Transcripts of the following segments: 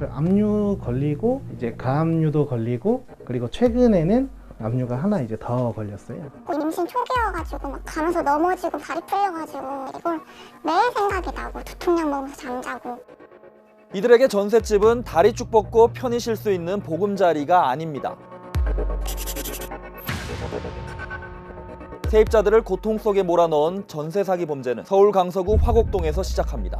압류 걸리고 이제 가압류도 걸리고 그리고 최근에는 압류가 하나 이제 더 걸렸어요. 임신 초기여가지고 막 가면서 넘어지고 다리 풀려가지고 이걸 매일 생각이 나고 두통약 먹으면서 잠자고. 이들에게 전셋집은 다리 쭉 뻗고 편히 쉴 수 있는 보금자리가 아닙니다. 세입자들을 고통 속에 몰아넣은 전세 사기 범죄는 서울 강서구 화곡동에서 시작합니다.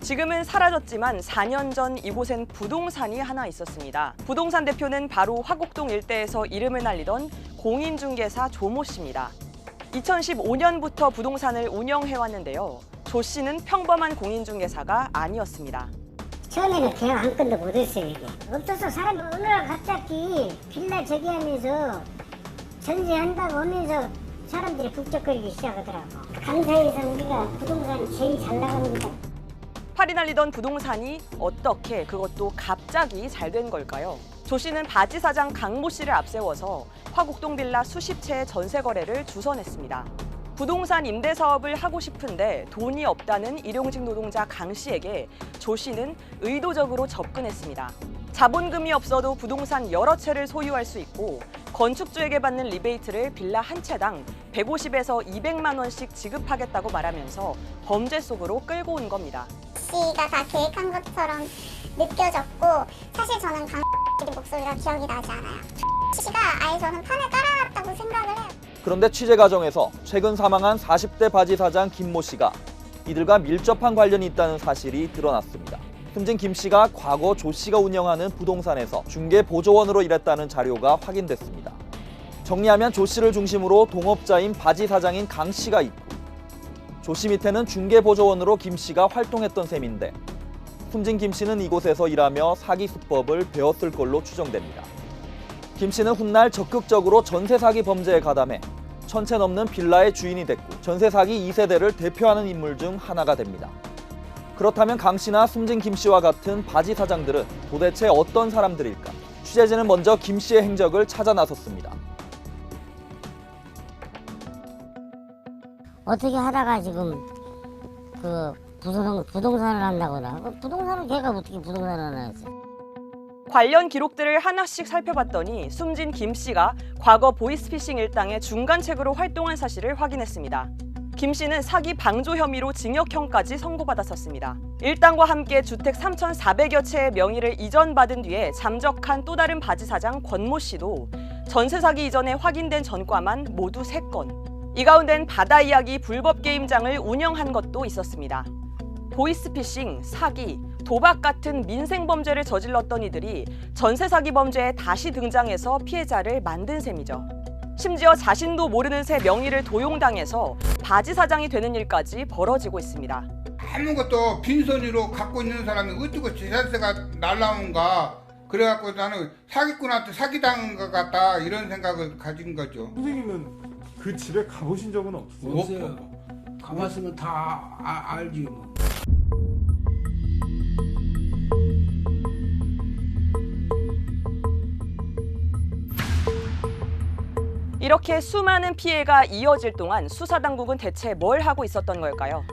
지금은 사라졌지만 4년 전 이곳엔 부동산이 하나 있었습니다. 부동산 대표는 바로 화곡동 일대에서 이름을 날리던 공인중개사 조모 씨입니다. 2015년부터 부동산을 운영해왔는데요. 조 씨는 평범한 공인중개사가 아니었습니다. 처음에는 계약 한 건도 못 했어요. 이게 없어서 사람이 어느 날 갑자기 빌라 저기하면서 전세한다고 하면서 사람들이 북적거리기 시작하더라고. 강서에서 우리가 부동산이 제일 잘 나갑니다. 팔이 날리던 부동산이 어떻게 그것도 갑자기 잘 된 걸까요? 조 씨는 바지 사장 강모 씨를 앞세워서 화곡동 빌라 수십 채의 전세 거래를 주선했습니다. 부동산 임대 사업을 하고 싶은데 돈이 없다는 일용직 노동자 강 씨에게 조 씨는 의도적으로 접근했습니다. 자본금이 없어도 부동산 여러 채를 소유할 수 있고 건축주에게 받는 리베이트를 빌라 한 채당 150에서 200만 원씩 지급하겠다고 말하면서 범죄 속으로 끌고 온 겁니다. 씨가 다 계획한 것처럼 느껴졌고 사실 저는 강 목소리가 기억이 나지 않아요. 씨가 아예 저는 판을 깔아놨다고 생각을 해요. 그런데 취재 과정에서 최근 사망한 40대 바지 사장 김모 씨가 이들과 밀접한 관련이 있다는 사실이 드러났습니다. 숨진 김 씨가 과거 조 씨가 운영하는 부동산에서 중개 보조원으로 일했다는 자료가 확인됐습니다. 정리하면 조 씨를 중심으로 동업자인 바지 사장인 강 씨가 있고 조 씨 밑에는 중개 보조원으로 김 씨가 활동했던 셈인데 숨진 김 씨는 이곳에서 일하며 사기 수법을 배웠을 걸로 추정됩니다. 김 씨는 훗날 적극적으로 전세 사기 범죄에 가담해 1000채 넘는 빌라의 주인이 됐고 전세 사기 2세대를 대표하는 인물 중 하나가 됩니다. 그렇다면 강 씨나 숨진 김 씨와 같은 바지 사장들은 도대체 어떤 사람들일까? 취재진은 먼저 김 씨의 행적을 찾아 나섰습니다. 어떻게 하다가 지금 그 부동산을 한다거나 부동산은 걔가 어떻게 부동산을 하나 했어? 관련 기록들을 하나씩 살펴봤더니 숨진 김 씨가 과거 보이스피싱 일당의 중간책으로 활동한 사실을 확인했습니다. 김 씨는 사기 방조 혐의로 징역형까지 선고받았었습니다. 일당과 함께 주택 3,400여 채의 명의를 이전받은 뒤에 잠적한 또 다른 바지 사장 권모 씨도 전세 사기 이전에 확인된 전과만 모두 3건. 이 가운데는 바다 이야기 불법 게임장을 운영한 것도 있었습니다. 보이스피싱, 사기, 도박 같은 민생 범죄를 저질렀던 이들이 전세 사기 범죄에 다시 등장해서 피해자를 만든 셈이죠. 심지어 자신도 모르는 새 명의를 도용당해서 바지 사장이 되는 일까지 벌어지고 있습니다. 아무것도 빈손으로 갖고 있는 사람이 어떻게 재산세가 날라온가 그래갖고 나는 사기꾼한테 사기당한 것 같다 이런 생각을 가진 거죠. 선생님은 그 집에 가보신 적은 없어요? 없어요. 가봤으면 다 알지 뭐. 이렇게 수많은 피해가 이어질 동안 수사당국은 대체 뭘 하고 있었던 걸까요?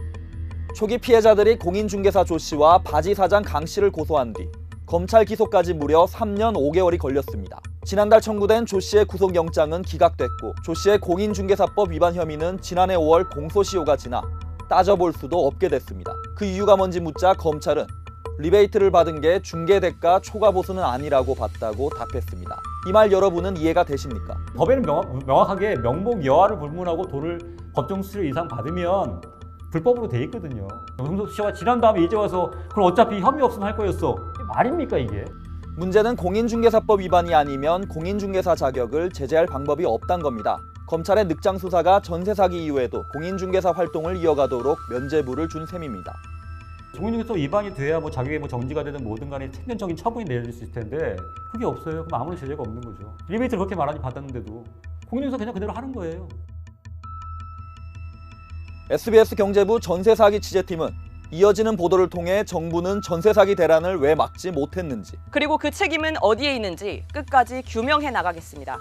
초기 피해자들이 공인중개사 조 씨와 바지 사장 강 씨를 고소한 뒤 검찰 기소까지 무려 3년 5개월이 걸렸습니다. 지난달 청구된 조 씨의 구속영장은 기각됐고 조 씨의 공인중개사법 위반 혐의는 지난해 5월 공소시효가 지나 따져볼 수도 없게 됐습니다. 그 이유가 뭔지 묻자 검찰은 리베이트를 받은 게 중개대가 초과보수는 아니라고 봤다고 답했습니다. 이 말 여러분은 이해가 되십니까? 법에는 명확하게 명목 여하를 불문하고 돈을 법정 수수료 이상 받으면 불법으로 돼 있거든요. 공소시효가 지난 다음에 이제 와서 그럼 어차피 혐의 없으면 할 거였어. 말입니까 이게? 문제는 공인중개사법 위반이 아니면 공인중개사 자격을 제재할 방법이 없단 겁니다. 검찰의 늑장 수사가 전세 사기 이후에도 공인중개사 활동을 이어가도록 면죄부를 준 셈입니다. 공인중개사 위반이 돼야 뭐 자격이 뭐 정지가 되든 뭐든 간에 생명적인 처분이 내려질 수 있을 텐데 그게 없어요. 그럼 아무런 제재가 없는 거죠. 리베이트를 그렇게 많이 받았는데도 공인중개사 그냥 그대로 하는 거예요. SBS 경제부 전세 사기 취재팀은 이어지는 보도를 통해 정부는 전세 사기 대란을 왜 막지 못했는지 그리고 그 책임은 어디에 있는지 끝까지 규명해 나가겠습니다.